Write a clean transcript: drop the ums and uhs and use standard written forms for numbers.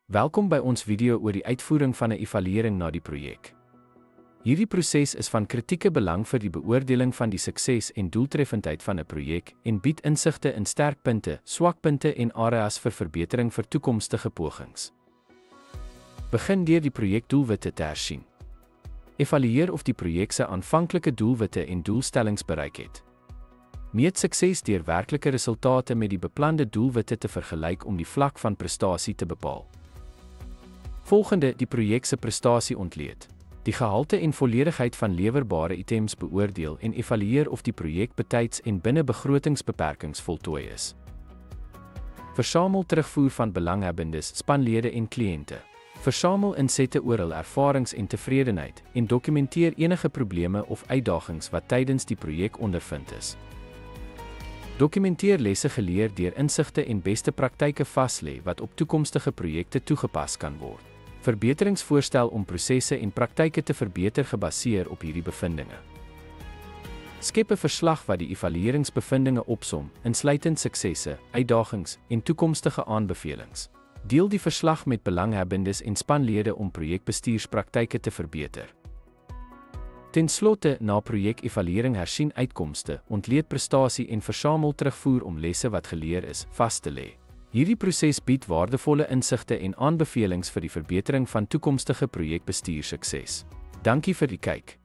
Welkom by ons video oor die uitvoering van 'n evaluering na die projek. Hierdie proses is van kritieke belang vir die beoordeling van die sukses en doeltreffendheid van 'n projek en bied insigte in sterkpunte, swakpunte en areas vir verbetering vir toekomstige pogings. Begin deur die projekdoelwitte te hersien. Evalueer of die projek se aanvanklike doelwitte en doelstellings bereik het. Meet sukses deur werklike resultate met die beplande doelwitte te vergelyk om die vlak van prestasie te bepaal. Volgende, die projek se prestasie ontleed. Die gehalte en volledigheid van lewerbare items beoordeel en evalueer of die projek betyds en binne begrotingsbeperkings voltooi is. Versamel terugvoer van belanghebbendes, spanlede en kliënte. Versamel insette oor hul ervarings en tevredenheid en dokumenteer enige probleme of uitdagings wat tydens die projek ondervind is. Dokumenteer lesse geleer deur insigte en beste praktyke vaslê wat op toekomstige projekte toegepas kan word. Verbeteringsvoorstel om prosesse en praktyke te verbeter gebaseer op hierdie bevindinge. Skep 'n verslag wat die evalueringsbevindinge opsom, insluitend suksesse, uitdagings en toekomstige aanbevelings. Deel die verslag met belanghebbendes en spanlede om projekbestuurspraktyke te verbeter. Ten slotte, na projek-evaluering hersien uitkomste, ontleed prestasie en versamel terugvoer om lesse wat geleer is, vas te lê. Hierdie proses bied waardevolle insigte en aanbevelings vir die verbetering van toekomstige projekbestuursukses. Dankie vir die kyk.